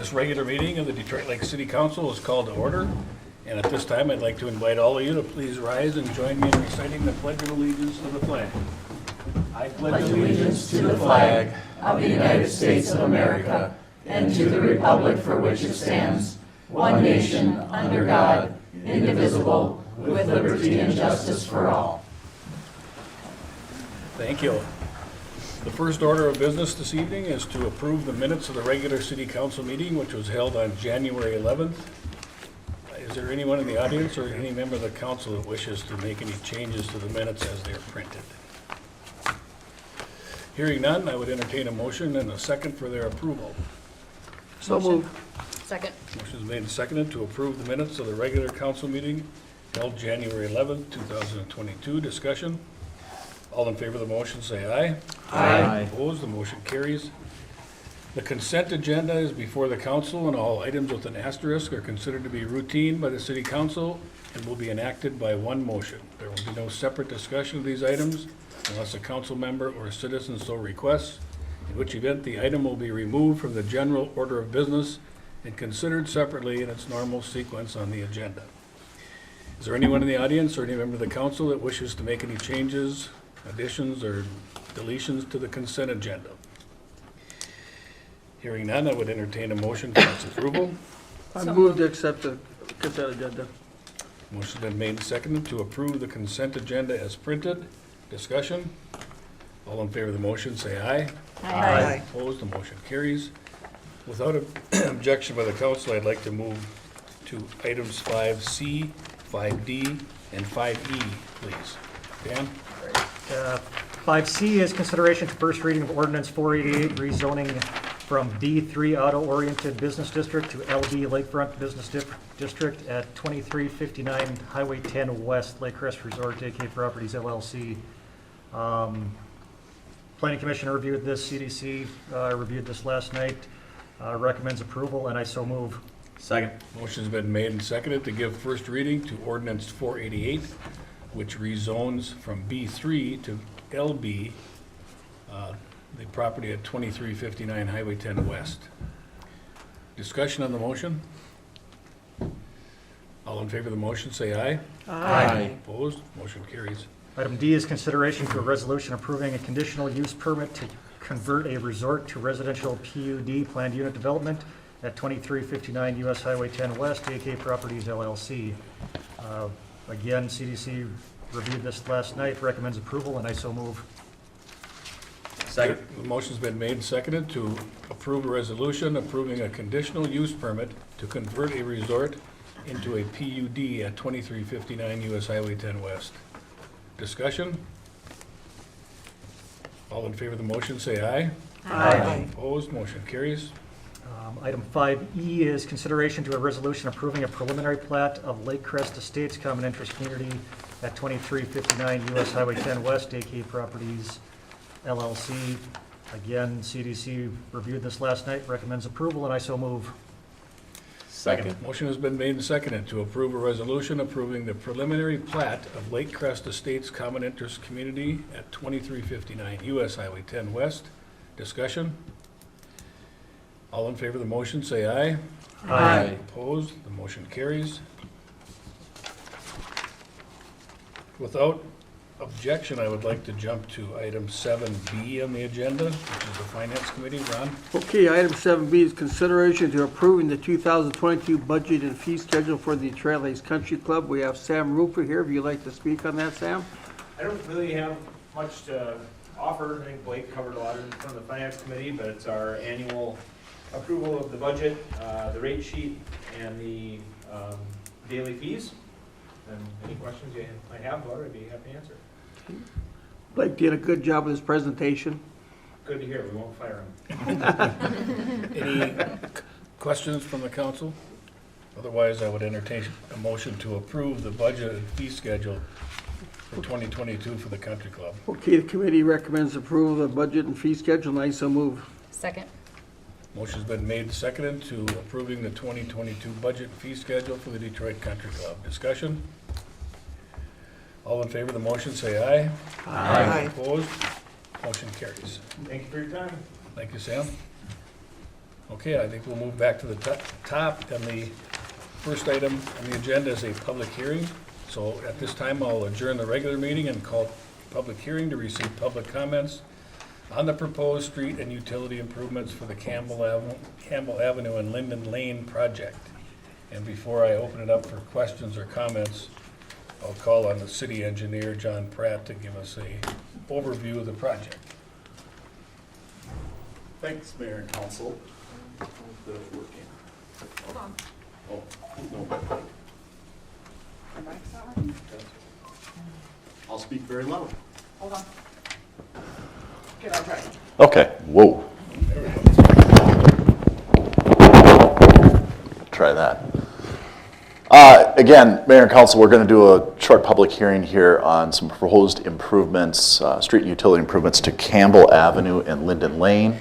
This regular meeting of the Detroit Lake City Council is called to order. And at this time, I'd like to invite all of you to please rise and join me in reciting the Pledge of Allegiance to the flag. I pledge allegiance to the flag of the United States of America and to the republic for which it stands, one nation, under God, indivisible, with liberty and justice for all. Thank you. The first order of business this evening is to approve the minutes of the regular city council meeting, which was held on January 11th. Is there anyone in the audience or any member of the council that wishes to make any changes to the minutes as they're printed? Hearing none, I would entertain a motion and a second for their approval. So moved. Second. Motion is made and seconded to approve the minutes of the regular council meeting held January 11th, 2022. Discussion. All in favor of the motion say aye. Aye. Opposed, the motion carries. The consent agenda is before the council, and all items with an asterisk are considered to be routine by the city council and will be enacted by one motion. There will be no separate discussion of these items unless a council member or a citizen so requests, in which event the item will be removed from the general order of business and considered separately in its normal sequence on the agenda. Is there anyone in the audience or any member of the council that wishes to make any changes, additions, or deletions to the consent agenda? Hearing none, I would entertain a motion for its approval. I move to accept the consent agenda. Motion's been made and seconded to approve the consent agenda as printed. Discussion. All in favor of the motion say aye. Aye. Opposed, the motion carries. Without objection by the council, I'd like to move to items 5C, 5D, and 5E, please. Dan? 5C is consideration to first reading of Ordinance 488, rezoning from D3 Auto-Oriented Business District to LD Lakefront Business District at 2359 Highway 10 West, Lake Crest Resort, AK Properties LLC. Planning Commission reviewed this, CDC reviewed this last night, recommends approval, and I so move. Second. Motion's been made and seconded to give first reading to Ordinance 488, which rezones from B3 to LB, the property at 2359 Highway 10 West. Discussion on the motion? All in favor of the motion say aye. Aye. Opposed? Motion carries. Item D is consideration for a resolution approving a conditional use permit to convert a resort to residential PUD planned unit development at 2359 US Highway 10 West, AK Properties LLC. Again, CDC reviewed this last night, recommends approval, and I so move. Second. The motion's been made and seconded to approve a resolution approving a conditional use permit to convert a resort into a PUD at 2359 US Highway 10 West. Discussion? All in favor of the motion say aye. Aye. Opposed? Motion carries. Item 5E is consideration to a resolution approving a preliminary plat of Lake Crest Estates Common Interest Community at 2359 US Highway 10 West, AK Properties LLC. Again, CDC reviewed this last night, recommends approval, and I so move. Second. Motion has been made and seconded to approve a resolution approving the preliminary plat of Lake Crest Estates Common Interest Community at 2359 US Highway 10 West. Discussion? All in favor of the motion say aye. Aye. Opposed? The motion carries. Without objection, I would like to jump to item 7B on the agenda, which is the Finance Committee. Ron? Okay, item 7B is consideration to approving the 2022 budget and fee schedule for the Trailhace Country Club. We have Sam Roofer here. If you'd like to speak on that, Sam? I don't really have much to offer. I think Blake covered a lot from the Finance Committee, but it's our annual approval of the budget, the rate sheet, and the daily fees. And any questions you might have, Laura, I'd be happy to answer. Blake did a good job with his presentation. Good to hear. We won't fire him. Any questions from the council? Otherwise, I would entertain a motion to approve the budget and fee schedule for 2022 for the country club. Okay, the committee recommends approval of the budget and fee schedule, and I so move. Second. Motion's been made and seconded to approving the 2022 budget and fee schedule for the Detroit Country Club. Discussion? All in favor of the motion say aye. Aye. Opposed? Motion carries. Thank you for your time. Thank you, Sam. Okay, I think we'll move back to the top, and the first item on the agenda is a public hearing. So at this time, I'll adjourn the regular meeting and call public hearing to receive public comments on the proposed street and utility improvements for the Campbell Avenue and Lindman Lane project. And before I open it up for questions or comments, I'll call on the city engineer, John Pratt, to give us a overview of the project. Thanks, Mayor and Council. Hold on. Oh, no. I'll speak very loud. Hold on. Okay, I'll try. Okay, whoa. Try that. Again, Mayor and Council, we're going to do a short public hearing here on some proposed improvements, street and utility improvements to Campbell Avenue and Lindman Lane.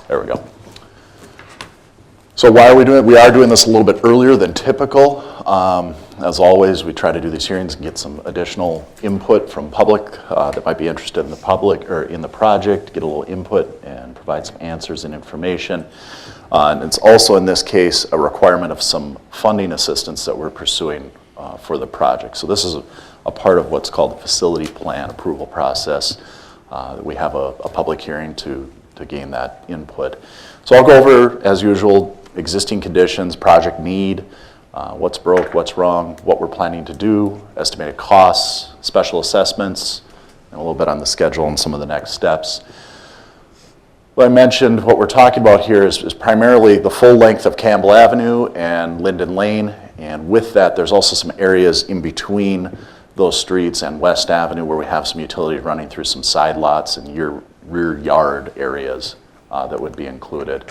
There we go. So why are we doing it? We are doing this a little bit earlier than typical. As always, we try to do these hearings and get some additional input from public that might be interested in the public or in the project, get a little input and provide some answers and information. And it's also in this case a requirement of some funding assistance that we're pursuing for the project. So this is a part of what's called the facility plan approval process. We have a public hearing to gain that input. So I'll go over, as usual, existing conditions, project need, what's broke, what's wrong, what we're planning to do, estimated costs, special assessments, and a little bit on the schedule and some of the next steps. Well, I mentioned what we're talking about here is primarily the full length of Campbell Avenue and Lindman Lane, and with that there's also some areas in between those streets and West Avenue where we have some utility running through some side lots and rear yard areas that would be included.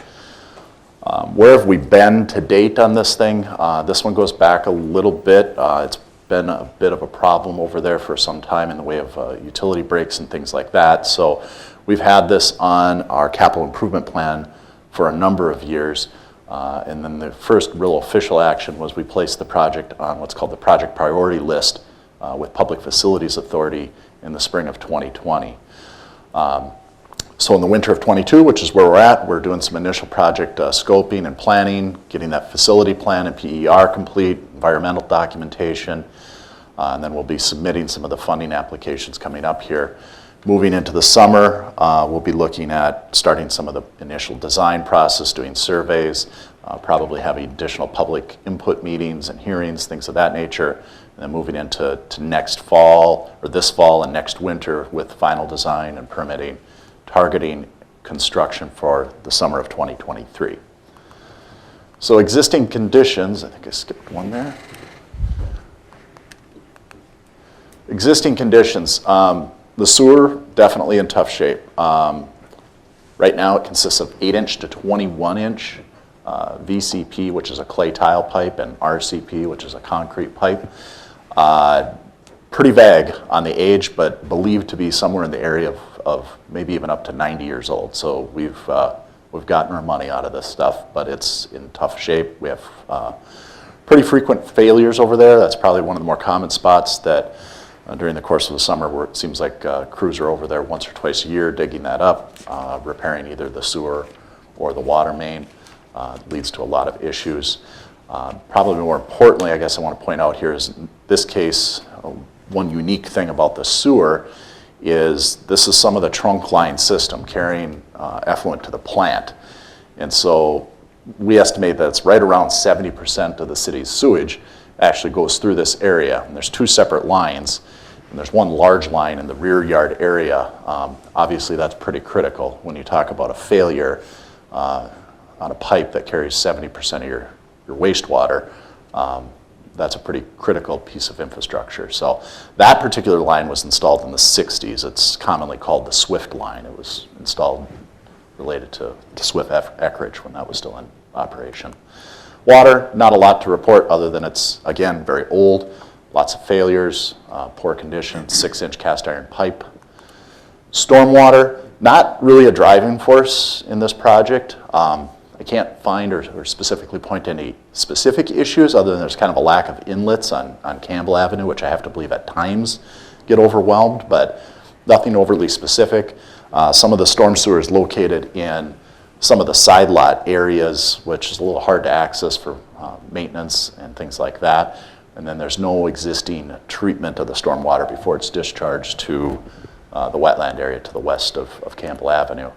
Where have we been to date on this thing? This one goes back a little bit. It's been a bit of a problem over there for some time in the way of utility breaks and things like that. So we've had this on our capital improvement plan for a number of years. And then the first real official action was we placed the project on what's called the project priority list with Public Facilities Authority in the spring of 2020. So in the winter of 22, which is where we're at, we're doing some initial project scoping and planning, getting that facility plan and PER complete, environmental documentation, and then we'll be submitting some of the funding applications coming up here. Moving into the summer, we'll be looking at starting some of the initial design process, doing surveys, probably having additional public input meetings and hearings, things of that nature, and then moving into next fall, or this fall and next winter with final design and permitting, targeting construction for the summer of 2023. So existing conditions, I think I skipped one there. Existing conditions, the sewer definitely in tough shape. Right now it consists of 8-inch to 21-inch VCP, which is a clay tile pipe, and RCP, which is a concrete pipe. Pretty vague on the age, but believed to be somewhere in the area of maybe even up to 90 years old. So we've gotten our money out of this stuff, but it's in tough shape. We have pretty frequent failures over there. That's probably one of the more common spots that during the course of the summer where it seems like crews are over there once or twice a year digging that up, repairing either the sewer or the water main. Leads to a lot of issues. Probably more importantly, I guess I want to point out here is in this case, one unique thing about the sewer is this is some of the trunk line system carrying effluent to the plant. And so we estimate that it's right around 70% of the city's sewage actually goes through this area. And there's two separate lines, and there's one large line in the rear yard area. Obviously that's pretty critical when you talk about a failure on a pipe that carries 70% of your wastewater. That's a pretty critical piece of infrastructure. So that particular line was installed in the 60s. It's commonly called the Swift line. It was installed related to Swift Eckridge when that was still in operation. Water, not a lot to report other than it's, again, very old, lots of failures, poor condition, 6-inch cast iron pipe. Stormwater, not really a driving force in this project. I can't find or specifically point to any specific issues other than there's kind of a lack of inlets on Campbell Avenue, which I have to believe at times get overwhelmed, but Nothing overly specific. Some of the storm sewer is located in some of the side lot areas, which is a little hard to access for maintenance and things like that. And then there's no existing treatment of the storm water before it's discharged to the wetland area to the west of Campbell Avenue.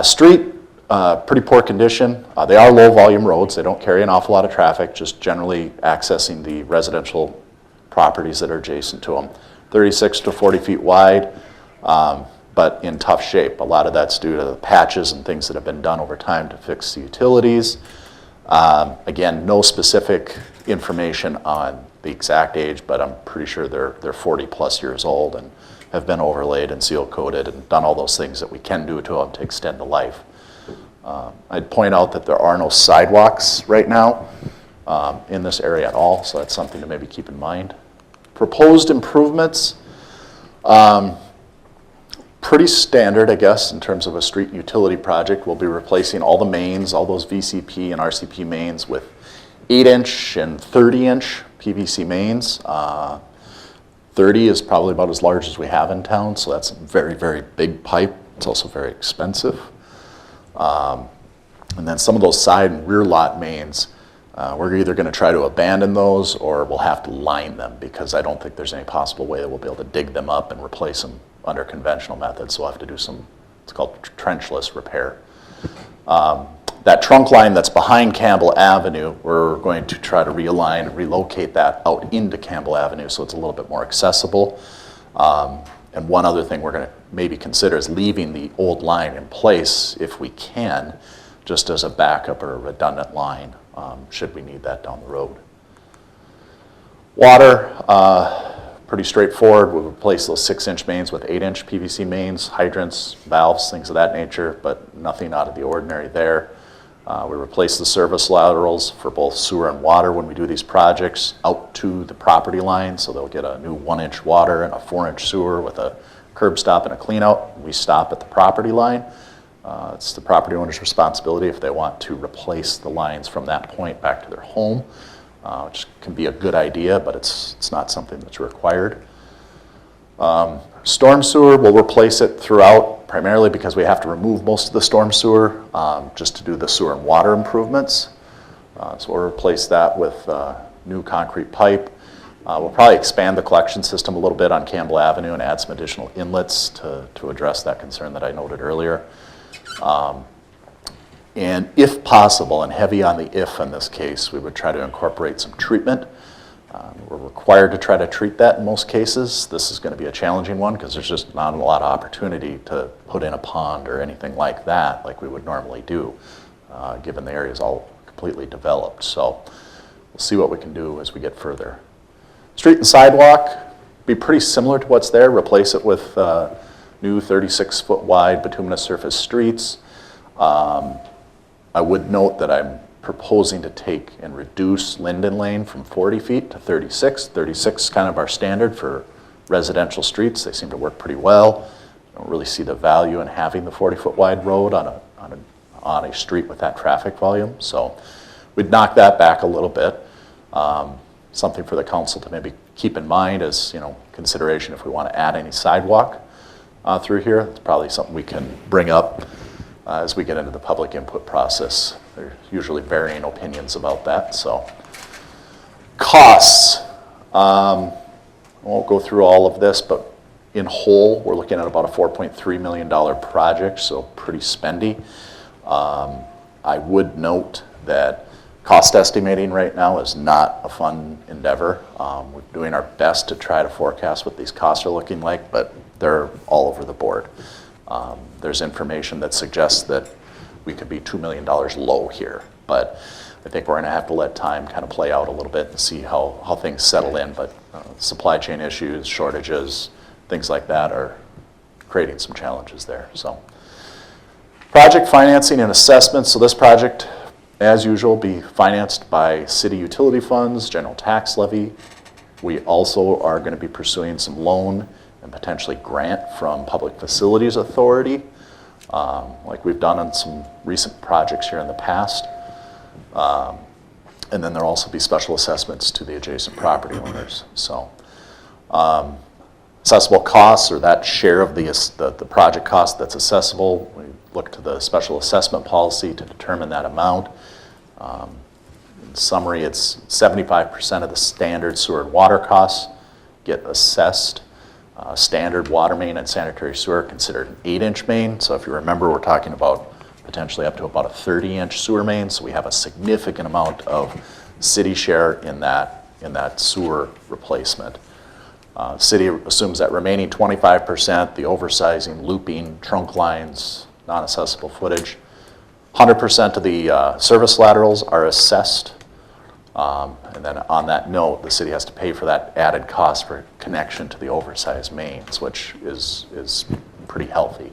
Street, pretty poor condition. They are low volume roads. They don't carry an awful lot of traffic, just generally accessing the residential properties that are adjacent to them. 36 to 40 feet wide, but in tough shape. A lot of that's due to the patches and things that have been done over time to fix the utilities. Again, no specific information on the exact age, but I'm pretty sure they're 40 plus years old and have been overlaid and seal coated and done all those things that we can do to them to extend the life. I'd point out that there are no sidewalks right now in this area at all, so that's something to maybe keep in mind. Proposed improvements, pretty standard, I guess, in terms of a street utility project. We'll be replacing all the mains, all those VCP and RCP mains with 8-inch and 30-inch PVC mains. 30 is probably about as large as we have in town, so that's a very, very big pipe. It's also very expensive. And then some of those side and rear lot mains, we're either going to try to abandon those or we'll have to line them, because I don't think there's any possible way that we'll be able to dig them up and replace them under conventional methods. So we'll have to do some, it's called trenchless repair. That trunk line that's behind Campbell Avenue, we're going to try to realign and relocate that out into Campbell Avenue so it's a little bit more accessible. And one other thing we're going to maybe consider is leaving the old line in place if we can, just as a backup or a redundant line, should we need that down the road. Water, pretty straightforward. We'll replace those 6-inch mains with 8-inch PVC mains, hydrants, valves, things of that nature, but nothing out of the ordinary there. We replace the service laterals for both sewer and water when we do these projects out to the property line, so they'll get a new 1-inch water and a 4-inch sewer with a curb stop and a clean out. We stop at the property line. It's the property owner's responsibility if they want to replace the lines from that point back to their home, which can be a good idea, but it's not something that's required. Storm sewer, we'll replace it throughout, primarily because we have to remove most of the storm sewer just to do the sewer and water improvements. So we'll replace that with new concrete pipe. We'll probably expand the collection system a little bit on Campbell Avenue and add some additional inlets to address that concern that I noted earlier. And if possible, and heavy on the if in this case, we would try to incorporate some treatment. We're required to try to treat that in most cases. This is going to be a challenging one because there's just not a lot of opportunity to put in a pond or anything like that like we would normally do, given the area is all completely developed. So we'll see what we can do as we get further. Street and sidewalk, be pretty similar to what's there. Replace it with new 36-foot wide bituminous surface streets. I would note that I'm proposing to take and reduce Lindman Lane from 40 feet to 36. 36 is kind of our standard for residential streets. They seem to work pretty well. I don't really see the value in having the 40-foot wide road on a street with that traffic volume. So we'd knock that back a little bit. Something for the council to maybe keep in mind as, consideration if we want to add any sidewalk through here. It's probably something we can bring up as we get into the public input process. There are usually varying opinions about that. So, costs. I won't go through all of this, but in whole, we're looking at about a $4.3 million project, so pretty spendy. I would note that cost estimating right now is not a fun endeavor. We're doing our best to try to forecast what these costs are looking like, but they're all over the board. There's information that suggests that we could be $2 million low here, but I think we're going to have to let time kind of play out a little bit and see how things settle in. But supply chain issues, shortages, things like that are creating some challenges there. So, project financing and assessments. So this project, as usual, will be financed by city utility funds, general tax levy. We also are going to be pursuing some loan and potentially grant from Public Facilities Authority, like we've done on some recent projects here in the past. And then there'll also be special assessments to the adjacent property owners. So Assessable costs, or that share of the project cost that's assessable, we look to the special assessment policy to determine that amount. In summary, it's 75% of the standard sewer and water costs get assessed. Standard water main and sanitary sewer considered an 8-inch main. So if you remember, we're talking about potentially up to about a 30-inch sewer main. So we have a significant amount of city share in that sewer replacement. City assumes that remaining 25%, the oversizing, looping, trunk lines, non-accessible footage. 100% of the service laterals are assessed. And then on that note, the city has to pay for that added cost for connection to the oversized mains, which is pretty healthy.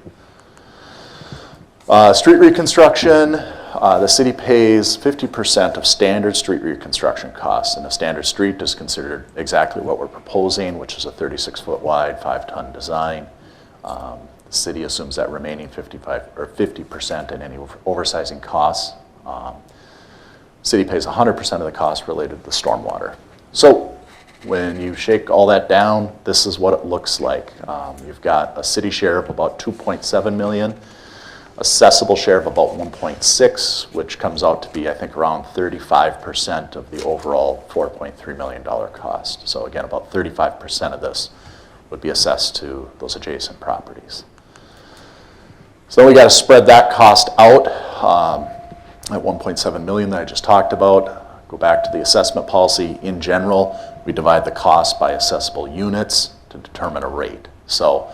Street reconstruction, the city pays 50% of standard street reconstruction costs, and a standard street is considered exactly what we're proposing, which is a 36-foot wide, 5-ton design. The city assumes that remaining 50% in any oversizing costs. City pays 100% of the cost related to the stormwater. So when you shake all that down, this is what it looks like. You've got a city share of about 2.7 million, assessable share of about 1.6, which comes out to be, I think, around 35% of the overall $4.3 million cost. So again, about 35% of this would be assessed to those adjacent properties. So then we got to spread that cost out. At 1.7 million that I just talked about, go back to the assessment policy. In general, we divide the cost by assessable units to determine a rate. So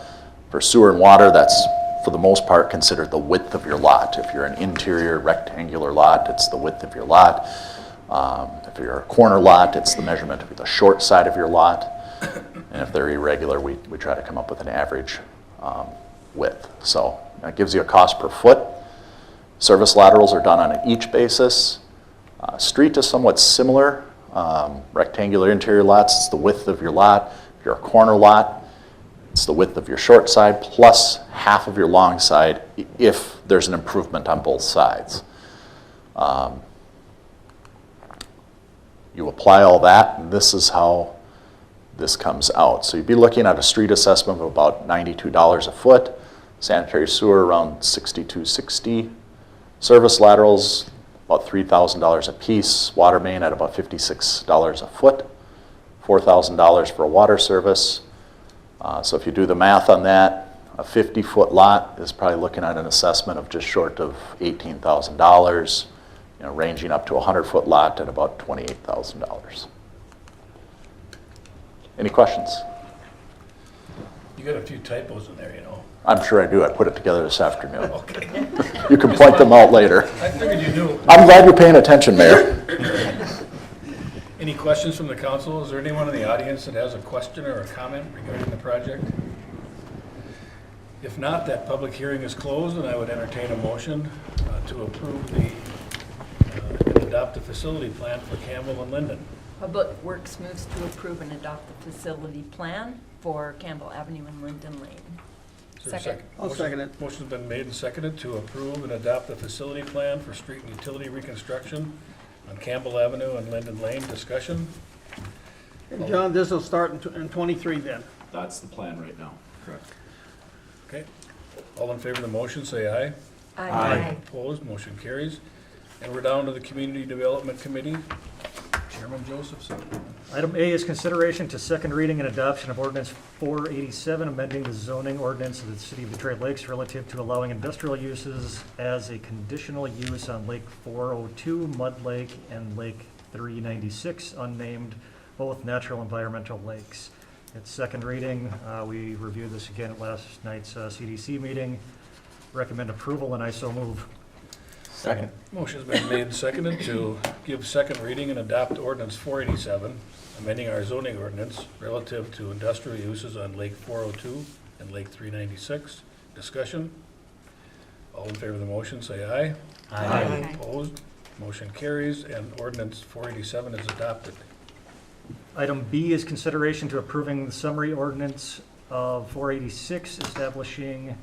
for sewer and water, that's for the most part considered the width of your lot. If you're an interior rectangular lot, it's the width of your lot. If you're a corner lot, it's the measurement of the short side of your lot. And if they're irregular, we try to come up with an average width. So that gives you a cost per foot. Service laterals are done on an each basis. Street is somewhat similar. Rectangular interior lots, it's the width of your lot. If you're a corner lot, it's the width of your short side plus half of your long side if there's an improvement on both sides. You apply all that, and this is how this comes out. So you'd be looking at a street assessment of about $92 a foot, sanitary sewer around $62.60. Service laterals, about $3,000 a piece. Water main at about $56 a foot. $4,000 for a water service. So if you do the math on that, a 50-foot lot is probably looking at an assessment of just short of $18,000, ranging up to a 100-foot lot at about $28,000. Any questions? You got a few typos in there, I'm sure I do. I put it together this afternoon. Okay. You can point them out later. I figured you knew. I'm glad you're paying attention, Mayor. Any questions from the council? Is there anyone in the audience that has a question or a comment regarding the project? If not, that public hearing is closed, and I would entertain a motion to approve and adopt the facility plan for Campbell and Lindman. Public Works moves to approve and adopt the facility plan for Campbell Avenue and Linden Lane. Is there a Second. I'll second it. Motion's been made and seconded to approve and adopt the facility plan for street and utility reconstruction on Campbell Avenue and Linden Lane. Discussion? And John, this will start in 23 then. That's the plan right now. Correct. Okay. All in favor of the motion, say aye. Aye. Opposed, motion carries. And we're down to the Community Development Committee. Chairman Josephson. Item A is consideration to second reading and adoption of Ordinance 487, amending the zoning ordinance of the City of Detroit Lakes relative to allowing industrial uses as a conditional use on Lake 402, Mud Lake, and Lake 396, unnamed, both natural environmental lakes. It's second reading. We reviewed this again at last night's CDC meeting. Recommend approval, and I so move. Second. Motion's been made and seconded to give second reading and adopt ordinance 487, amending our zoning ordinance relative to industrial uses on Lake 402 and Lake 396. Discussion? All in favor of the motion, say aye. Aye. Opposed? Motion carries, and ordinance 487 is adopted. Item B is consideration to approving the summary ordinance of 486, establishing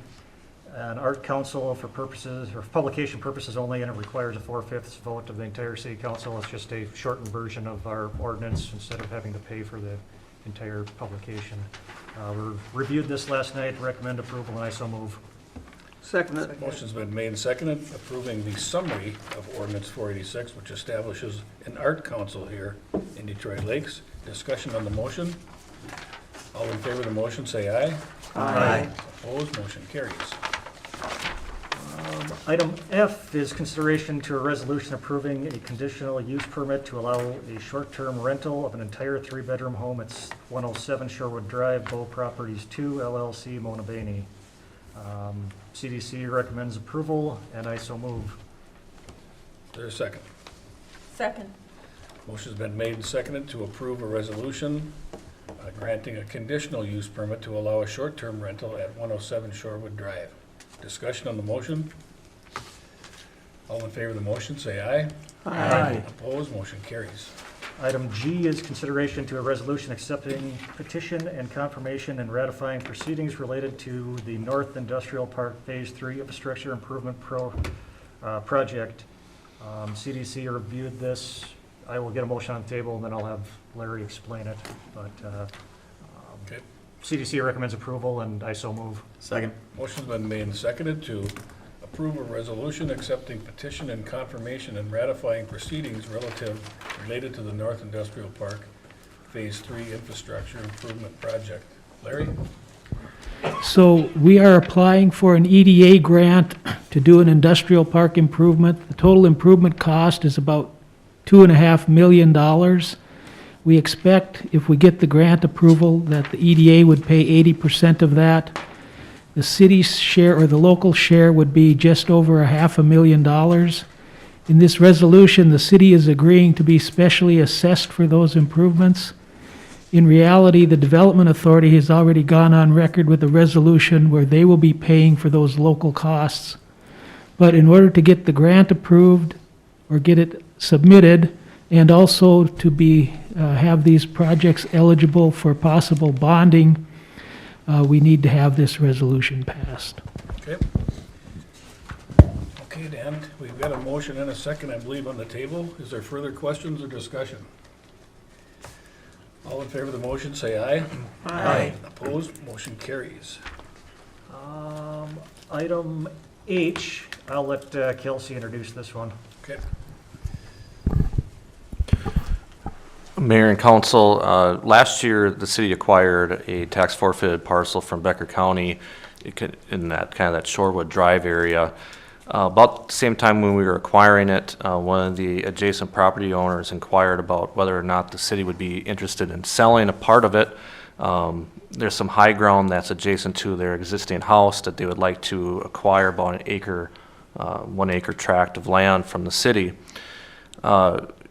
an art council for purposes, or publication purposes only, and it requires a 4/5 vote of the entire city council. It's just a shortened version of our ordinance instead of having to pay for the entire publication. We reviewed this last night, recommend approval, and I so move. Second it. Motion's been made and seconded, approving the summary of Ordinance 486, which establishes an art council here in Detroit Lakes. Discussion on the motion. All in favor of the motion, say aye. Aye. Opposed, motion carries. Item F is consideration to a resolution approving a conditional use permit to allow a short-term rental of an entire three-bedroom home at 107 Shorewood Drive, Bow Properties 2, LLC, Mona Baney. CDC recommends approval, and I so move. Is there a second? Second. Motion's been made and seconded to approve a resolution granting a conditional use permit to allow a short-term rental at 107 Shorewood Drive. Discussion on the motion. All in favor of the motion, say aye. Aye. Opposed, motion carries. Item G is consideration to a resolution accepting petition and confirmation and ratifying proceedings related to the North Industrial Park Phase 3 Infrastructure Improvement Project. CDC reviewed this. I will get a motion on the table, and then I'll have Larry explain it. But Okay. CDC recommends approval, and I so move. Second. Motion's been made and seconded to approve a resolution accepting petition and confirmation and ratifying proceedings related to the North Industrial Park Phase 3 Infrastructure Improvement Project. Larry? So we are applying for an EDA grant to do an industrial park improvement. The total improvement cost is about $2.5 million. We expect, if we get the grant approval, that the EDA would pay 80% of that. The city's share, or the local share, would be just over $500,000. In this resolution, the city is agreeing to be specially assessed for those improvements. In reality, the Development Authority has already gone on record with a resolution where they will be paying for those local costs. But in order to get the grant approved, or get it submitted, and also to be, have these projects eligible for possible bonding, we need to have this resolution passed. Okay. Okay, Dan, we've got a motion and a second, I believe, on the table. Is there further questions or discussion? All in favor of the motion, say aye. Aye. Opposed, motion carries. Item H, I'll let Kelsey introduce this one. Okay. Mayor and council, last year, the city acquired a tax forfeited parcel from Becker County in that kind of that Shorewood Drive area. About the same time when we were acquiring it, one of the adjacent property owners inquired about whether or not the city would be interested in selling a part of it. There's some high ground that's adjacent to their existing house that they would like to acquire, about an acre, 1 acre tract of land from the city.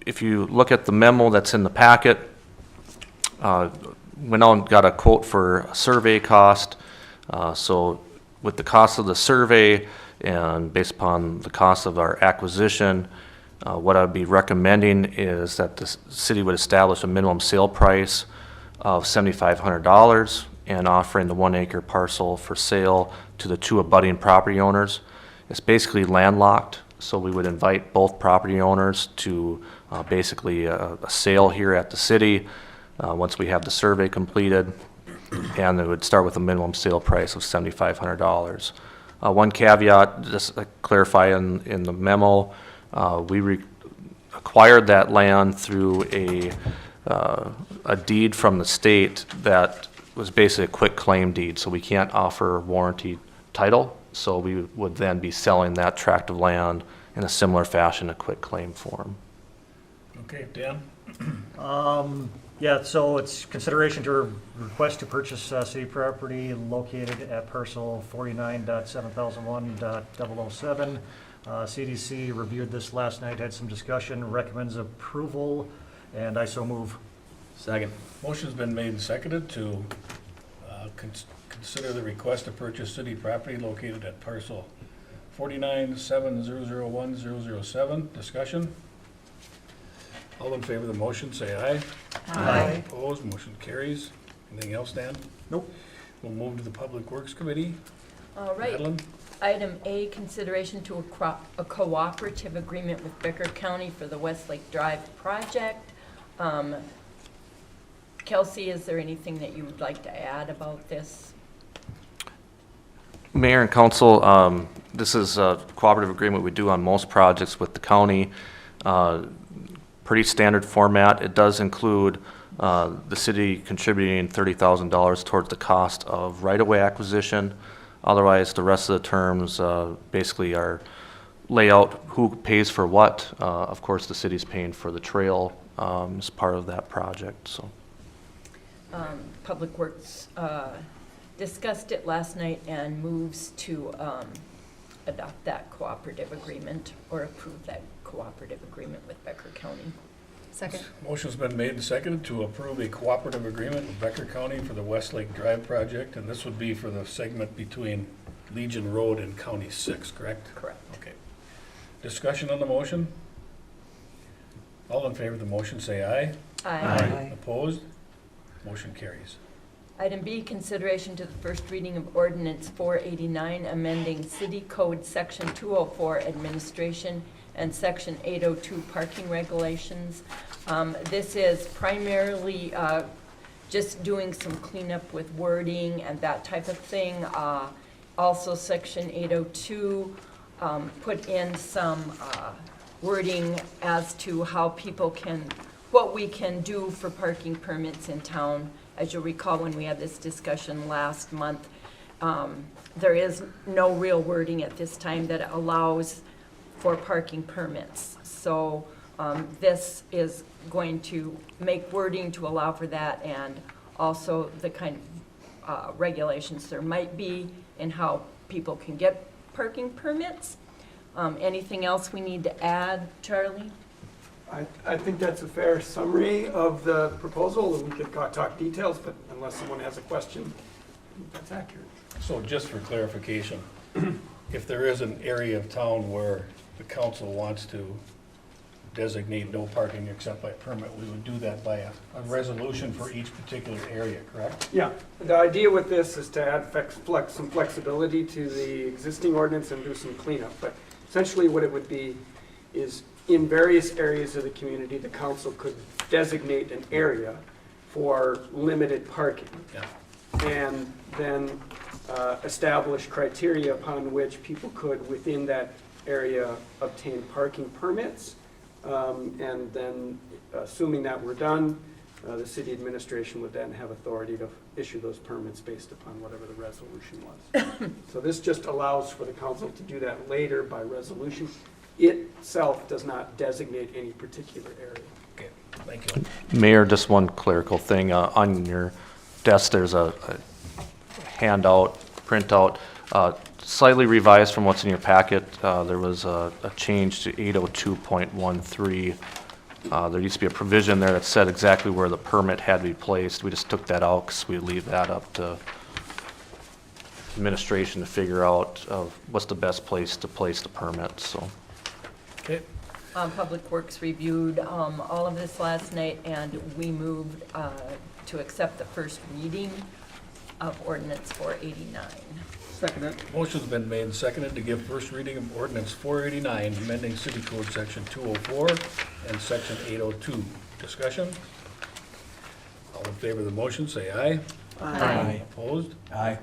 If you look at the memo that's in the packet, went out and got a quote for a survey cost. So with the cost of the survey and based upon the cost of our acquisition, what I'd be recommending is that the city would establish a minimum sale price of $7,500 and offering the 1 acre parcel for sale to the 2 abutting property owners. It's basically landlocked, so we would invite both property owners to basically a sale here at the city once we have the survey completed, and it would start with a minimum sale price of $7,500. One caveat, just to clarify in the memo, we acquired that land through a deed from the state that was basically a quick claim deed, so we can't offer warranty title. So we would then be selling that tract of land in a similar fashion, a quick claim form. Okay, Dan? Yeah, so it's consideration to request to purchase city property located at parcel 49.7001.007. CDC reviewed this last night, had some discussion, recommends approval, and I so move. Second. Motion's been made and seconded to consider the request to purchase city property located at parcel 49.7001.007. Discussion? All in favor of the motion, say aye. Aye. Opposed, motion carries. Anything else, Dan? Nope. We'll move to the Public Works Committee. All right. Madeline? Item A, consideration to a cooperative agreement with Becker County for the Westlake Drive project. Kelsey, is there anything that you would like to add about this? Mayor and council, this is a cooperative agreement we do on most projects with the county. Pretty standard format. It does include the city contributing $30,000 towards the cost of right-of-way acquisition. Otherwise, the rest of the terms basically are lay out who pays for what. Of course, the city's paying for the trail as part of that project. So, Public Works discussed it last night and moves to adopt that cooperative agreement or approve that cooperative agreement with Becker County. Second. Motion's been made and seconded to approve a cooperative agreement with Becker County for the Westlake Drive project, and this would be for the segment between Legion Road and County 6, correct? Correct. Okay. Discussion on the motion? All in favor of the motion, say aye. Aye. Opposed? Motion carries. Item B, consideration to the first reading of Ordinance 489, amending City Code Section 204 Administration and Section 802 Parking Regulations. This is primarily just doing some cleanup with wording and that type of thing. Also, Section 802 put in some wording as to how people can, what we can do for parking permits in town. As you'll recall, when we had this discussion last month, there is no real wording at this time that allows for parking permits. So this is going to make wording to allow for that, and also the kind of regulations there might be in how people can get parking permits. Anything else we need to add, Charlie? I think that's a fair summary of the proposal. We could talk details, but unless someone has a question, that's accurate. So just for clarification, if there is an area of town where the council wants to designate no parking except by permit, we would do that by a resolution for each particular area, correct? Yeah, the idea with this is to add some flexibility to the existing ordinance and do some cleanup. But essentially what it would be is in various areas of the community, the council could designate an area for limited parking. Yeah. And then establish criteria upon which people could, within that area, obtain parking permits. And then, assuming that we're done, the city administration would then have authority to issue those permits based upon whatever the resolution was. So this just allows for the council to do that later by resolution. It itself does not designate any particular area. Okay, thank you. Mayor, just one clerical thing. On your desk, there's a handout, printout, slightly revised from what's in your packet. There was a change to 802.13. There used to be a provision there that said exactly where the permit had to be placed. We just took that out because we leave that up to administration to figure out what's the best place to place the permit, so. Okay, Public Works reviewed all of this last night, and we moved to accept the first reading of Ordinance 489. Second. motion's been made and seconded to give first reading of ordinance 489, amending city code section 204 and section 802. Discussion? All in favor of the motion, say aye. Aye. Opposed? Aye.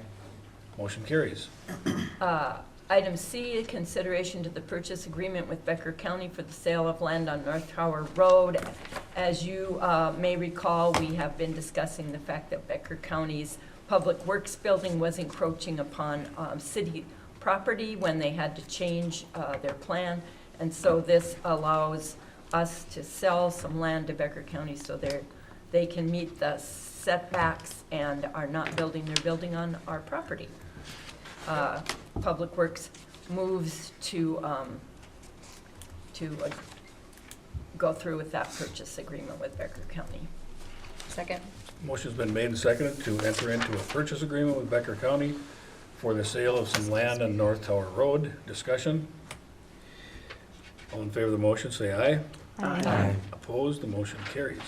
Motion carries. Item C, consideration to the purchase agreement with Becker County for the sale of land on North Tower Road. As you may recall, we have been discussing the fact that Becker County's Public Works building was encroaching upon city property when they had to change their plan. And so this allows us to sell some land to Becker County so they can meet the setbacks and are not building their building on our property. Public Works moves to go through with that purchase agreement with Becker County. Second. Motion's been made and seconded to enter into a purchase agreement with Becker County for the sale of some land on North Tower Road. Discussion? All in favor of the motion, say aye. Aye. Opposed? The motion carries.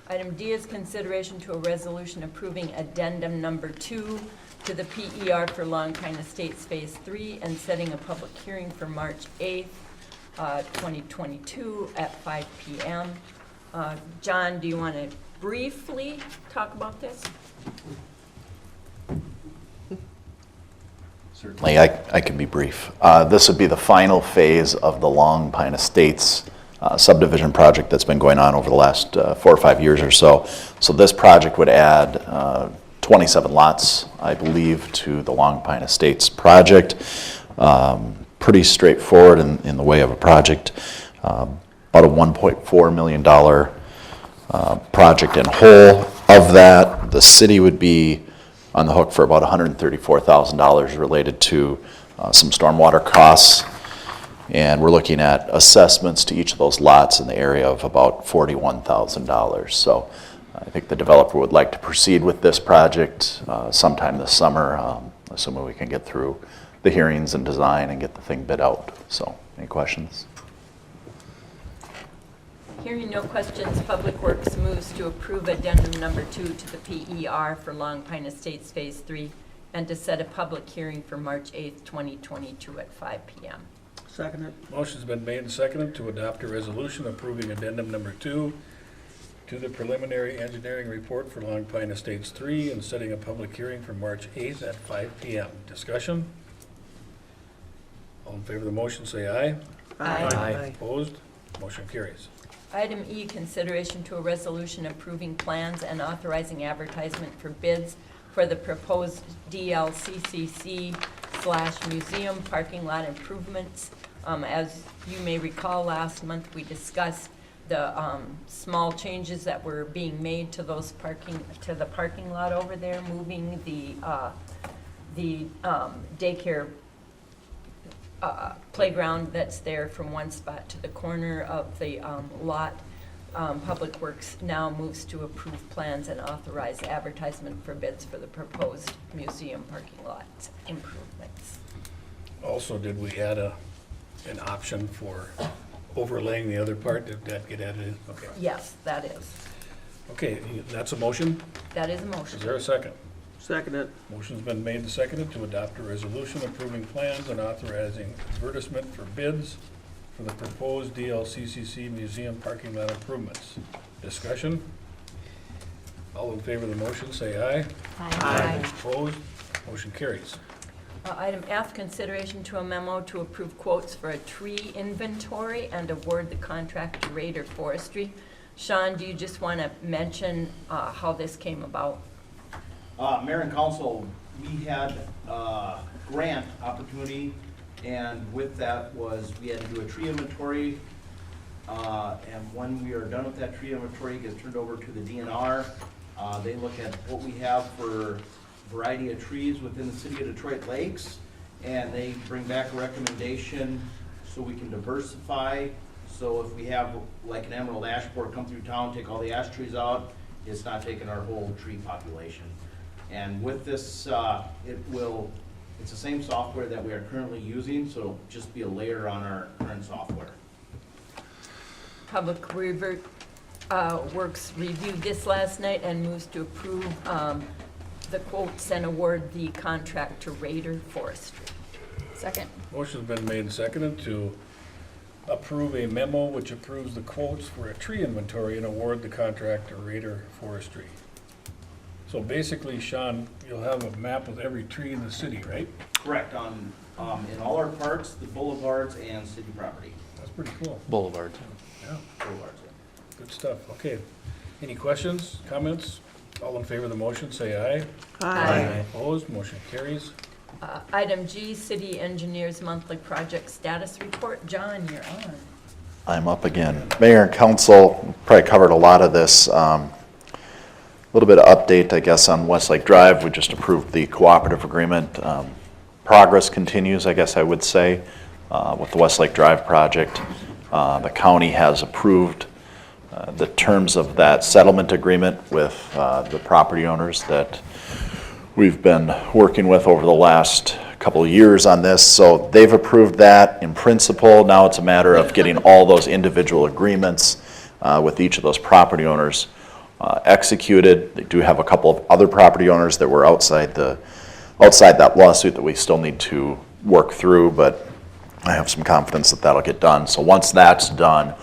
Item D is consideration to a resolution approving addendum number 2 to the PER for Longpine Estates Phase 3 and setting a public hearing for March 8th, 2022 at 5 p.m. John, do you want to briefly talk about this? Certainly, I can be brief. This would be the final phase of the Long Pine Estates subdivision project that's been going on over the last 4 or 5 years or so. So this project would add 27 lots, I believe, to the Long Pine Estates project. Pretty straightforward in the way of a project. About a $1.4 million project in whole. Of that, the city would be on the hook for about $134,000 related to some stormwater costs. And we're looking at assessments to each of those lots in the area of about $41,000. So I think the developer would like to proceed with this project sometime this summer, assuming we can get through the hearings and design and get the thing bid out. So, any questions? Hearing no questions, Public Works moves to approve addendum number 2 to the PER for Long Pine Estates Phase 3 and to set a public hearing for March 8th, 2022 at 5 p.m. Second it. Motion's been made and seconded to adopt a resolution approving addendum number 2 to the preliminary engineering report for Long Pine Estates 3 and setting a public hearing for March 8th at 5 p.m. Discussion? All in favor of the motion, say aye. Aye. Opposed? Motion carries. Item E, consideration to a resolution approving plans and authorizing advertisement for bids for the proposed DLCCC/museum parking lot improvements. As you may recall, last month we discussed the small changes that were being made to the parking lot over there, moving the daycare playground that's there from one spot to the corner of the lot. Public Works now moves to approve plans and authorize advertisement for bids for the proposed museum parking lot improvements. Also, did we add an option for overlaying the other part? Did that get added in? Okay. Yes, that is. Okay, that's a motion. That is a Is motion. there a second? Second it. Motion's been made and seconded to adopt a resolution approving plans and authorizing advertisement for bids for the proposed DLCCC museum parking lot improvements. Discussion? All in favor of the motion, say aye. Aye. Opposed? Motion carries. Item F, consideration to a memo to approve quotes for a tree inventory and award the contract to Raider Forestry. Sean, do you just want to mention how this came about? Mayor and council, we had a grant opportunity, and with that was we had to do a tree inventory. And when we are done with that tree inventory, it gets turned over to the DNR. They look at what we have for variety of trees within the city of Detroit Lakes, and they bring back a recommendation so we can diversify. So if we have like an emerald ash borer come through town, take all the ash trees out, it's not taking our whole tree population. And with this, it's the same software that we are currently using, so it'll just be a layer on our current software. Public Works reviewed this last night and moves to approve the quotes and award the contract to Raider Forestry. Second. Motion's been made and seconded to approve a memo which approves the quotes for a tree inventory and award the contract to Raider Forestry. So basically, Sean, you'll have a map with every tree in the city, right? Correct, in all our parks, the boulevards, and city property. That's pretty cool. Boulevard. Yeah, Boulevards, yeah. good stuff. Okay. Any questions, comments? All in favor of the motion, say aye. Aye. Opposed, motion carries. Item G, City Engineers Monthly Project Status Report. John, you're on. I'm up again. Mayor and council probably covered a lot of this. A little bit of update, I guess, on Westlake Drive. We just approved the cooperative agreement. Progress continues, I guess I would say, with the Westlake Drive project. The county has approved the terms of that settlement agreement with the property owners that we've been working with over the last couple of years on this. So they've approved that in principle. Now it's a matter of getting all those individual agreements with each of those property owners executed. They do have a couple of other property owners that were outside that lawsuit that we still need to work through, but I have some confidence that that'll get done. So once that's done,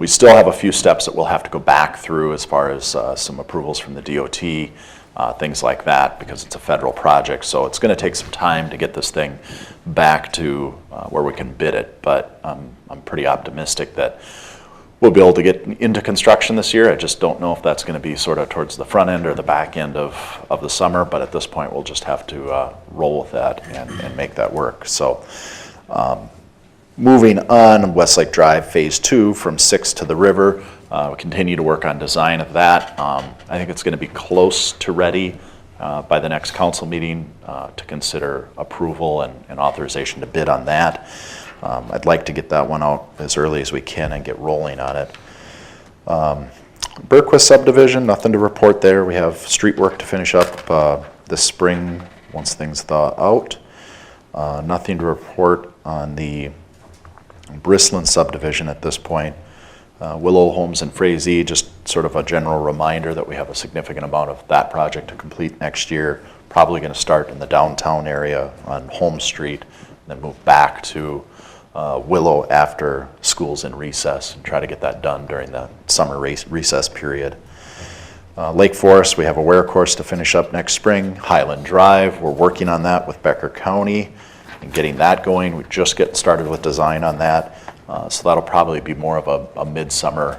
We still have a few steps that we'll have to go back through as far as some approvals from the DOT, things like that, because it's a federal project. So it's going to take some time to get this thing back to where we can bid it. But I'm pretty optimistic that we'll be able to get into construction this year. I just don't know if that's going to be sort of towards the front end or the back end of the summer. But at this point, we'll just have to roll with that and make that work. So moving on, Westlake Drive Phase 2 from 6 to the river. We continue to work on design of that. I think it's going to be close to ready by the next council meeting to consider approval and authorization to bid on that. I'd like to get that one out as early as we can and get rolling on it. Berquist subdivision, nothing to report there. We have street work to finish up this spring once things thaw out. Nothing to report on the Brislin subdivision at this point. Willow Homes and Frazee, just sort of a general reminder that we have a significant amount of that project to complete next year. Probably going to start in the downtown area on Home Street, then move back to Willow after school's in recess and try to get that done during the summer recess period. Lake Forest, we have a wear course to finish up next spring. Highland Drive, we're working on that with Becker County and getting that going. We're just getting started with design on that. So that'll probably be more of a midsummer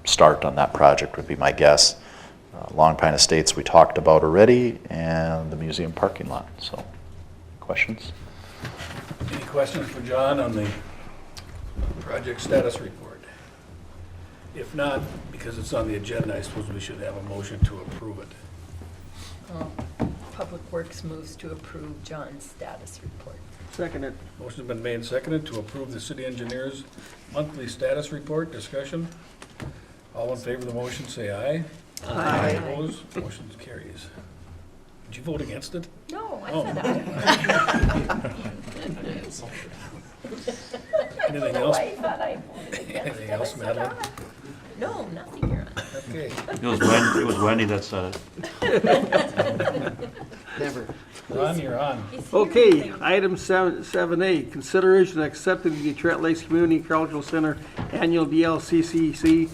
start on that project would be my guess. Long Pine Estates we talked about already, and the museum parking lot. So, questions? Any questions for John on the project status report? If not, because it's on the agenda, I suppose we should have a motion to approve it. Public Works moves to approve John's status report. Seconded. Motion's been made and seconded to approve the city engineer's monthly status report. Discussion? All in favor of the motion, say aye. Aye. Opposed? Motion carries. Did you vote against it? No, I Oh. said aye. Anything else? I thought I voted against Anything it. I else, said Madeline? aye. No, nothing, Your Honor. Okay. It was Wendy that said it. Never. Ron, you're on. He's here, I Okay, think. item 7A, consideration of accepting the Trailhace Community Cultural Center annual DLCCC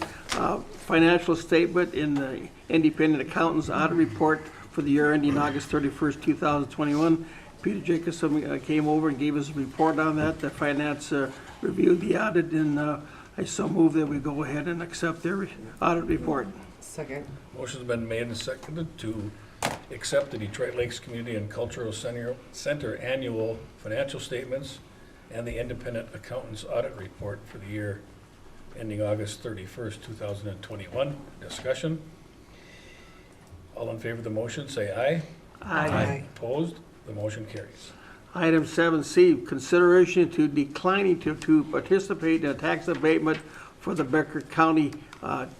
financial statement in the independent accountant's audit report for the year ending August 31st, 2021. Peter Jacobson came over and gave us a report on that. The finance reviewed the audit, and I so move that we go ahead and accept their audit report. Second. Motion's been made and seconded to accept the Detroit Lakes Community and Cultural Center annual financial statements and the independent accountant's audit report for the year ending August 31st, 2021. Discussion? All in favor of the motion, say aye. Aye. Opposed? The motion carries. Item 7C, consideration to declining to participate in a tax abatement for the Becker County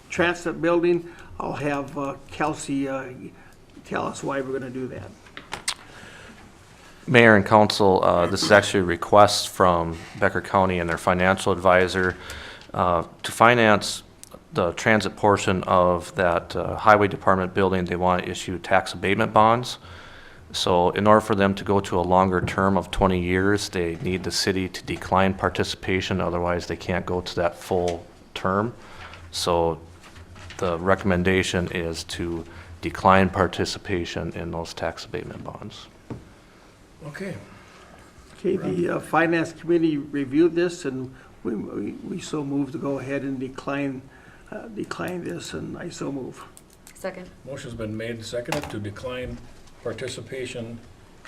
Transit Building. I'll have Kelsey tell us why we're going to do that. Mayor and council, this is actually a request from Becker County and their financial advisor to finance the transit portion of that highway department building. They want to issue tax abatement bonds. So in order for them to go to a longer term of 20 years, they need the city to decline participation, otherwise they can't go to that full term. So the recommendation is to decline participation in those tax abatement bonds. Okay. Okay, the Finance Committee reviewed this, and we so move to go ahead and decline this, and I so move. Second. Motion's been made and seconded to decline participation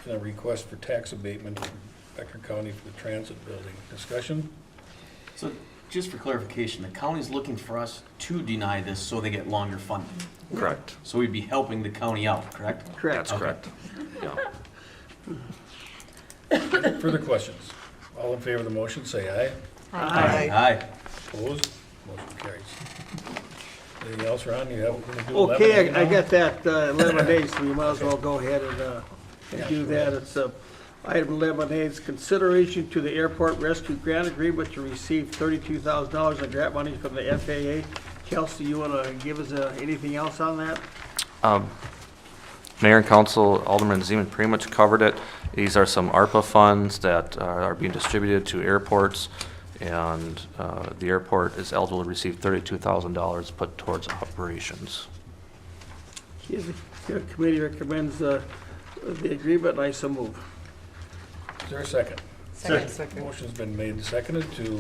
in a request for tax abatement from Becker County for the transit building. Discussion? So just for clarification, the county's looking for us to deny this so they get longer funding. Correct. So we'd be helping the county out, correct? Correct. That's correct. Yeah. Further questions? All in favor of the motion, say aye. Aye. Aye. Opposed? Motion carries. Anything else, Ron? You have, we're gonna do Okay, lemonade I now? got that 11 days, so we might as well go ahead and do that. It's item 11A, consideration to the airport rescue grant agreement to receive $32,000 in grant money from the FAA. Kelsey, you want to give us anything else on that? Mayor and council, Alderman Zeman pretty much covered it. These are some ARPA funds that are being distributed to airports and the airport is eligible to receive $32,000 put towards operations. Okay, the committee recommends the agreement, and I so move. Is there a second? Second. Motion's been made and seconded to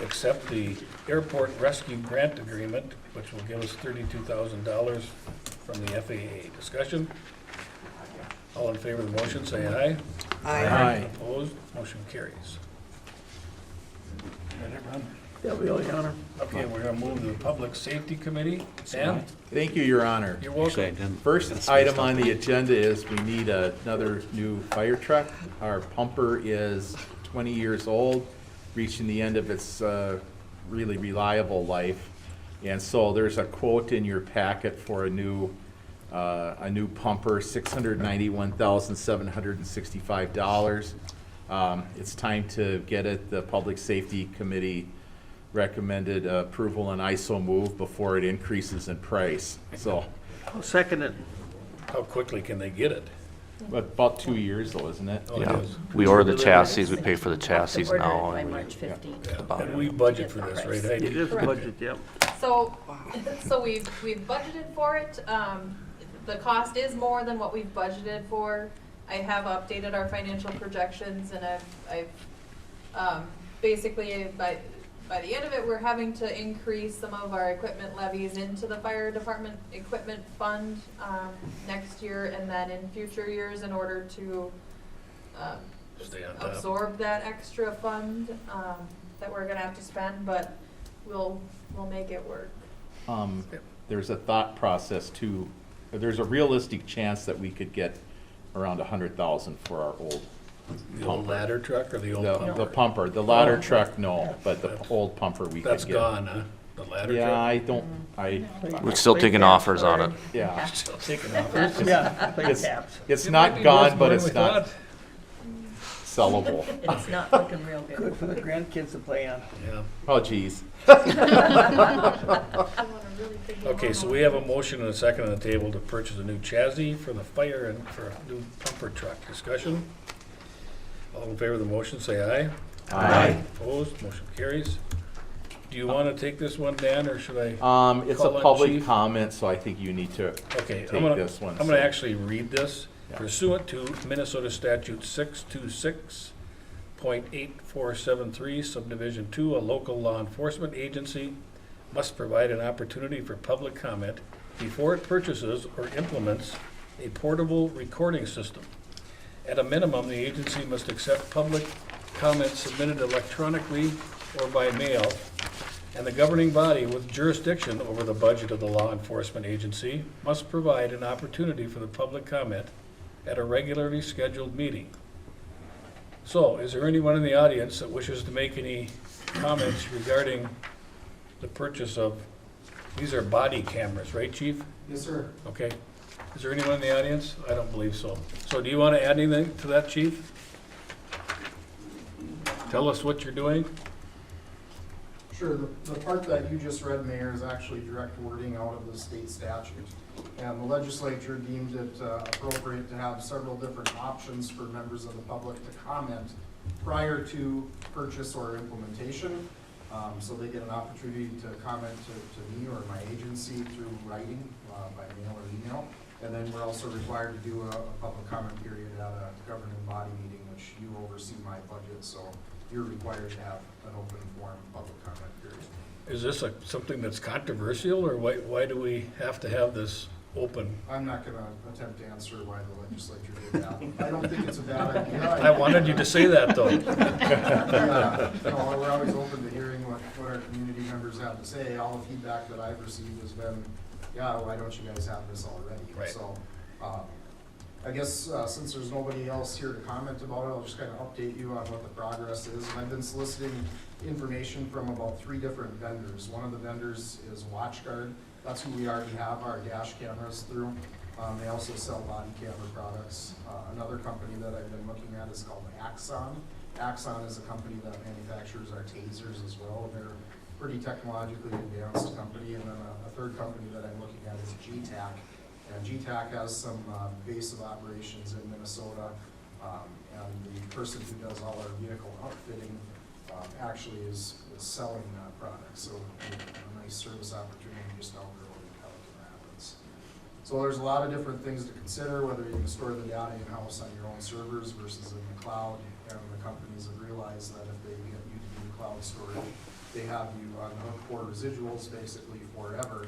accept the airport rescue grant agreement, which will give us $32,000 from the FAA. Discussion? All in favor of the motion, say aye. Aye. Opposed? Motion carries. Ready, Ron? That'll be all, Your Honor. Okay, we're gonna move to the Public Safety Committee. Dan? Thank you, Your Honor. You're welcome. First item on the agenda is we need another new fire truck. Our pumper is 20 years old, reaching the end of its really reliable life. And so there's a quote in your packet for a new pumper, $691,765. It's time to get it. The Public Safety Committee recommended approval, and I so move before it increases in price. So, I'll second it. How quickly can they get it? about 2 years though, isn't it? Oh, it Yeah, is. we order the chassis, we pay for the chassis Order it now. by and March 15th. Yeah, and we budget for this, right, Heidi? It is budget, yep. So we've budgeted for it. The cost is more than what we've budgeted for. I have updated our financial projections, and I've basically, by the end of it, we're having to increase some of our equipment levies into the fire department equipment fund next year and then in future years in order to Stay on top. absorb that extra fund that we're gonna have to spend, but we'll make it work. There's a thought process too. There's a realistic chance that we could get around 100,000 for our old The old ladder truck or the old pumper? the pumper. The ladder truck, no, but the old pumper we could get. That's gone, huh? The ladder Yeah, truck? I don't, We're still taking offers on it. yeah. Still taking off. Yeah, It's, caps. it's It might not be gone, worth but more it's than we not thought. sellable. It's not looking real Good good. for the grandkids to play on. Yeah. Oh, geez. Okay, so we have a motion and a second on the table to purchase a new chassis for the fire and for a new pumper truck. Discussion? All in favor of the motion, say aye. Aye. Opposed? Motion carries. Do you want to take this one, Dan, or should I? It's Call a on public chief. comment, so I think you need to Okay, take I'm gonna, this one. I'm gonna actually read this. Yeah. Pursuant to Minnesota Statute 626.8473, Subdivision 2, a local law enforcement agency must provide an opportunity for public comment before it purchases or implements a portable recording system. At a minimum, the agency must accept public comments submitted electronically or by mail, and the governing body with jurisdiction over the budget of the law enforcement agency must provide an opportunity for the public comment at a regularly scheduled meeting. So, is there anyone in the audience that wishes to make any comments regarding the purchase of, these are body cameras, right, Chief? Yes, sir. Okay. Is there anyone in the audience? I don't believe so. So do you want to add anything to that, Chief? Tell us what you're doing. Sure, the part that you just read, Mayor, is actually direct wording out of the state statute. And the legislature deemed it appropriate to have several different options for members of the public to comment prior to purchase or implementation. So they get an opportunity to comment to me or my agency through writing, by mail or email. And then we're also required to do a public comment period at a governing body meeting, which you oversee my budget, so you're required to have an open forum public comment period. Is this something that's controversial, or why do we have to have this open? I'm not gonna attempt to answer why the legislature did that. I don't think it's a bad idea. I wanted you to say that, though. Yeah, no, we're always open to hearing what our community members have to say. All the feedback that I've received has been, yeah, why don't you guys have this already? Right. So, I guess, since there's nobody else here to comment about it, I'll just kind of update you on what the progress is. And I've been soliciting information from about 3 different vendors. One of the vendors is WatchGuard. That's who we already have our dash cameras through. They also sell body camera products. Another company that I've been looking at is called Axon. Axon is a company that manufactures our tasers as well. They're a pretty technologically advanced company. And then a third company that I'm looking at is GTAC. And GTAC has some base of operations in Minnesota. And the person who does all our vehicle outfitting actually is selling that product. So a nice service opportunity just out there in Pelican Rapids. So there's a lot of different things to consider, whether you can store the data in-house on your own servers versus in the cloud. And the companies have realized that if they get you to do cloud storage, they have you on the hook for residuals basically forever.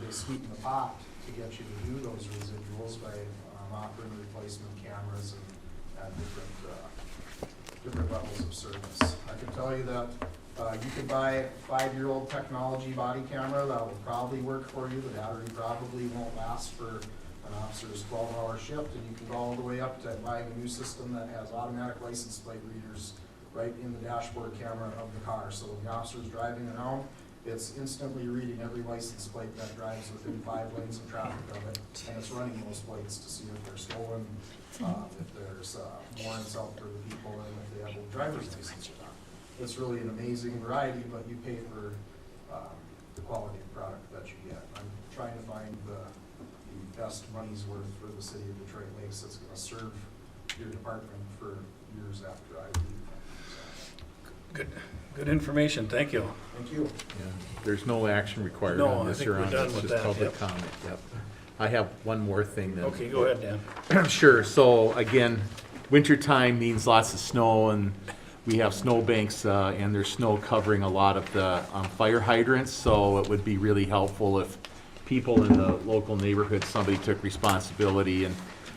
They sweeten the pot to get you to do those residuals by offering replacement cameras and different levels of service. I can tell you that you could buy a 5-year-old technology body camera that will probably work for you. The battery probably won't last for an officer's 12-hour shift, and you can go all the way up to buying a new system that has automatic license plate readers right in the dashboard camera of the car. So when the officer's driving around, it's instantly reading every license plate that drives within 5 lanes of traffic of it, and it's running those plates to see if they're stolen, if there's warrants out for the people, and if they have a driver's license or not. It's really an amazing variety, but you pay for the quality of product that you get. I'm trying to find the best money's worth for the city of Detroit Lakes that's going to serve your department for years after I leave. Good information, thank you. Thank you. Yeah, there's no action required No, on I this, think Your we're Honor. done It's with just that, public yep. comment, yep. I have one more thing then. Okay, go ahead, Dan. Sure, so again, wintertime means lots of snow, and we have snow banks, and there's snow covering a lot of the fire hydrants, so it would be really helpful if people in the local neighborhood, somebody took responsibility and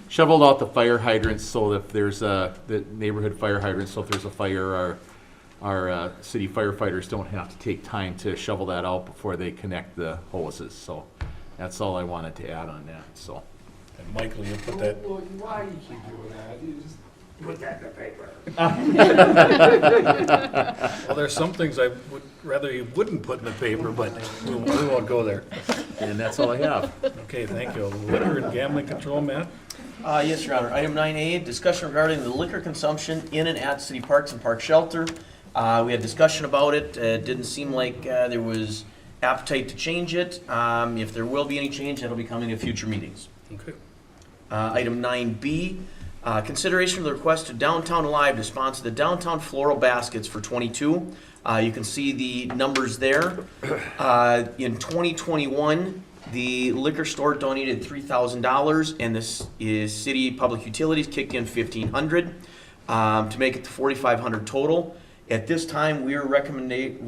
shoveled out the fire hydrants, so if there's the neighborhood fire hydrants, so if there's a fire, our city firefighters don't have to take time to shovel that out before they connect the hoses. So that's all I wanted to add on that, so. And Michael, you put that, Well, why you keep doing that? You just put that in the paper. well, there's some things I would rather you wouldn't put in the paper, but we won't go there. And that's all I have. Okay, thank you. Liquor and gambling control, Matt? Yes, Your Honor. Item 9A, discussion regarding the liquor consumption in and at city parks and park shelter. We had discussion about it. It didn't seem like there was appetite to change it. If there will be any change, that'll be coming in future meetings. Okay. Item 9B, consideration of the request to Downtown Alive to sponsor the Downtown Floral Baskets for 22. You can see the numbers there. In 2021, the liquor store donated $3,000, and this is city public utilities kicked in $1,500 to make it to $4,500 total. At this time, we are recommending,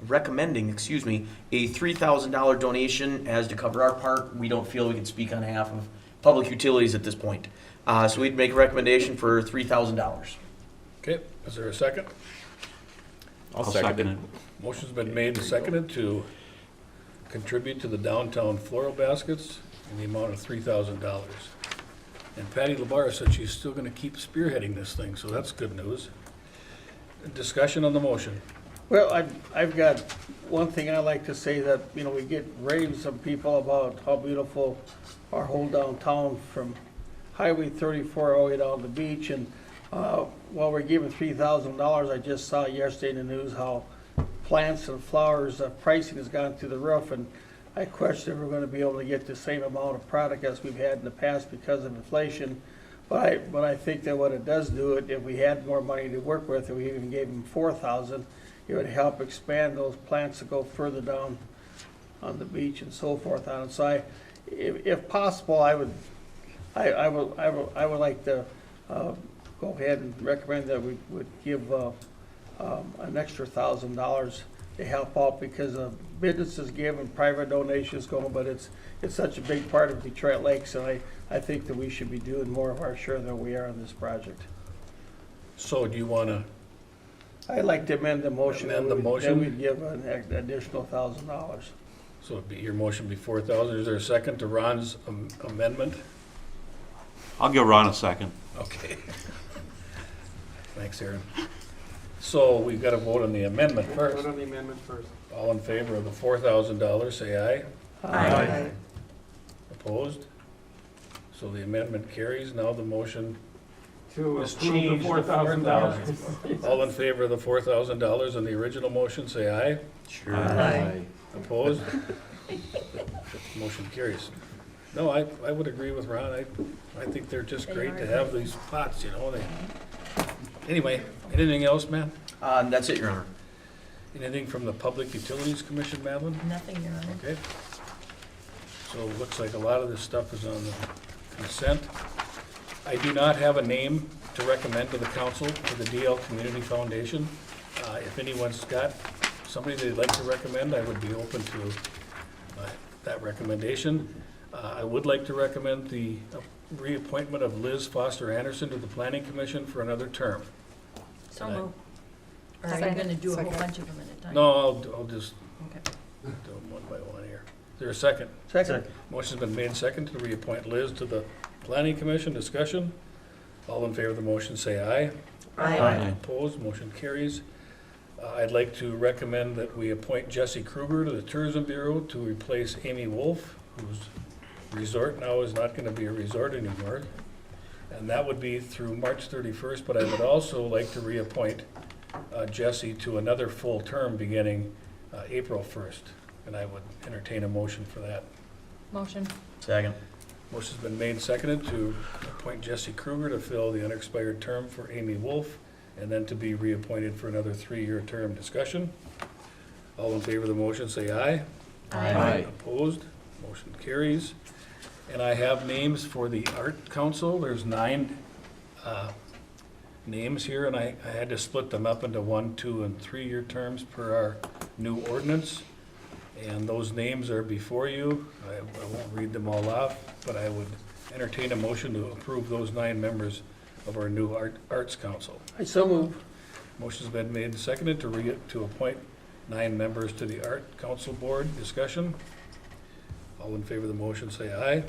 a $3,000 donation as to cover our part. We don't feel we can speak on behalf of public utilities at this point. So we'd make a recommendation for $3,000. Okay, is there a second? I'll second it. Motion's been made and seconded to contribute to the downtown floral baskets in the amount of $3,000. And Patty LaBarre said she's still gonna keep spearheading this thing, so that's good news. Discussion on the motion. Well, I've got one thing I like to say that, we get raves from people about how beautiful our whole downtown from Highway 34 all the way down to the beach. And while we're giving $3,000, I just saw yesterday in the news how plants and flowers, pricing has gone through the roof. And I question if we're going to be able to get the same amount of product as we've had in the past because of inflation. But I think that what it does do, if we had more money to work with, and we even gave them $4,000, it would help expand those plants to go further down on the beach and so forth on it. So if possible, I would like to go ahead and recommend that we would give an extra $1,000 to help out, because businesses give and private donations go, but it's such a big part of Detroit Lakes, and I think that we should be doing more of our share than we are on this project. So do you wanna, I'd like to amend the motion. Amend the motion? Then we'd give an additional $1,000. so it'd be your motion be 4,000, is there a second to Ron's amendment? I'll give Ron a second. Okay. Thanks, Aaron. So we've got to vote on the amendment first. Vote on the amendment first. All in favor of the $4,000, say aye. Aye. Opposed? So the amendment carries. Now the motion To is approve the changed to $4,000. All in favor of the $4,000 on the original motion, say aye. Sure. Aye. Opposed? Motion carries. No, I would agree with Ron. I think they're just great to have these pots, you know, anyway, anything else, man? That's it, Your Honor. Anything from the Public Utilities Commission, Madeline? Nothing, Your Honor. Okay. So it looks like a lot of this stuff is on the consent. I do not have a name to recommend to the council for the DL Community Foundation. If anyone's got somebody they'd like to recommend, I would be open to that recommendation. I would like to recommend the reappointment of Liz Foster Anderson to the Planning Commission for another term. So moved. Or are you gonna do a whole bunch of them at a time? No, I'll just Okay. do them one by one here. Is there a second? Second. Motion's been made second to reappoint Liz to the Planning Commission. Discussion? All in favor of the motion, say aye. Aye. Opposed, motion carries. I'd like to recommend that we appoint Jesse Kruger to the Tourism Bureau to replace Amy Wolf, whose resort now is not gonna be a resort anymore. And that would be through March 31st, but I would also like to reappoint Jesse to another full term beginning April 1st. And I would entertain a motion for that. Motion. Second. Motion's been made and seconded to appoint Jesse Kruger to fill the unexpired term for Amy Wolf, and then to be reappointed for another 3-year term. Discussion? All in favor of the motion, say aye. Aye. Opposed? Motion carries. And I have names for the Art Council. There's 9 names here, and I had to split them up into 1, 2, and 3-year terms per our new ordinance. And those names are before you. I won't read them all off, but I would entertain a motion to approve those 9 members of our new Arts Council. I so move. Motion's been made and seconded to appoint 9 members to the Art Council Board. Discussion? All in favor of the motion, say aye.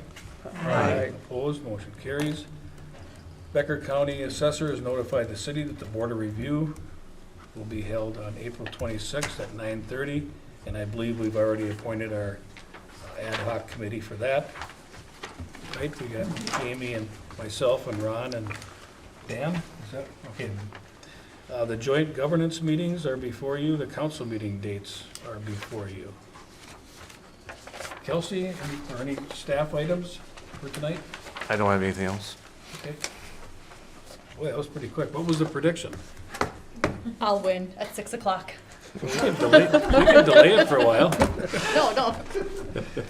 Aye. Opposed, motion carries. Becker County Assessor has notified the city that the Board of Review will be held on April 26th at 9:30, and I believe we've already appointed our ad hoc committee for that. Right, we got Jamie and myself and Ron and Dan, is that, okay. The joint governance meetings are before you, the council meeting dates are before you. Kelsey, any staff items for tonight? I don't have anything else. Okay. Boy, that was pretty quick. What was the prediction? I'll win at 6 o'clock. We can delay it for a while. No.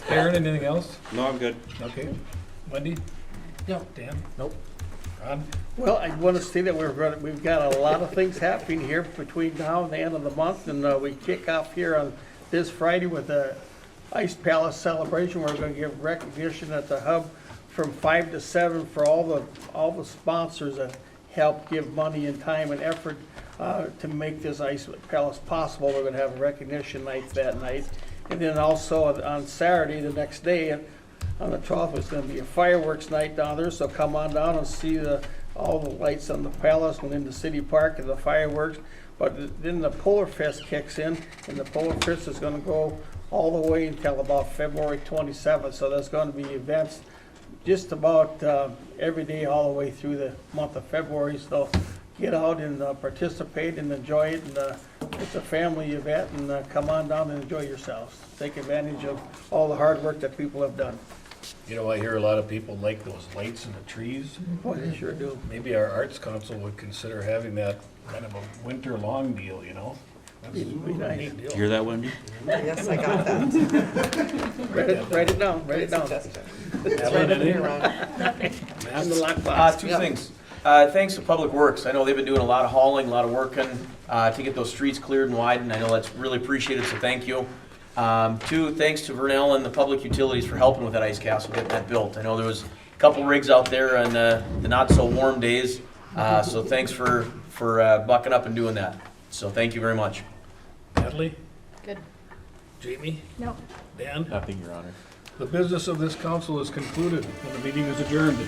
Aaron, anything else? No, I'm good. Okay. Wendy? No. Dan? Nope. Ron? Well, I want to say that we've got a lot of things happening here between now and the end of the month, and we kick off here on this Friday with the Ice Palace celebration. We're going to give recognition at the hub from 5 to 7 for all the sponsors that help give money and time and effort to make this Ice Palace possible. We're going to have a recognition night that night, and then also on Saturday, the next day, on the 12th, it's going to be a fireworks night down there. So come on down and see all the lights on the palace and in the city park and the fireworks. But then the Polar Fest kicks in, and the Polar Fest is going to go all the way until about February 27th. So there's going to be events just about every day all the way through the month of February. So get out and participate and enjoy it. And it's a family event, and come on down and enjoy yourselves. Take advantage of all the hard work that people have done. You know, I hear a lot of people like those lights in the trees. Boy, they sure do. Maybe our Arts Council would consider having that kind of a winter-long deal, you know? That's a Be nice. neat deal. Hear that, Wendy? Yes, I got that. Write it down, write it down. Alan, anything? In the Matt? lockbox. Two things. Thanks to Public Works. I know they've been doing a lot of hauling, a lot of working to get those streets cleared and widened. I know that's really appreciated, so thank you. 2, thanks to Vernell and the Public Utilities for helping with that ice castle, getting that built. I know there was a couple rigs out there on the not so warm days, so thanks for bucking up and doing that. So thank you very much. Natalie? Good. Jamie? No. Dan? Nothing, Your Honor. The business of this council is concluded and the meeting is adjourned.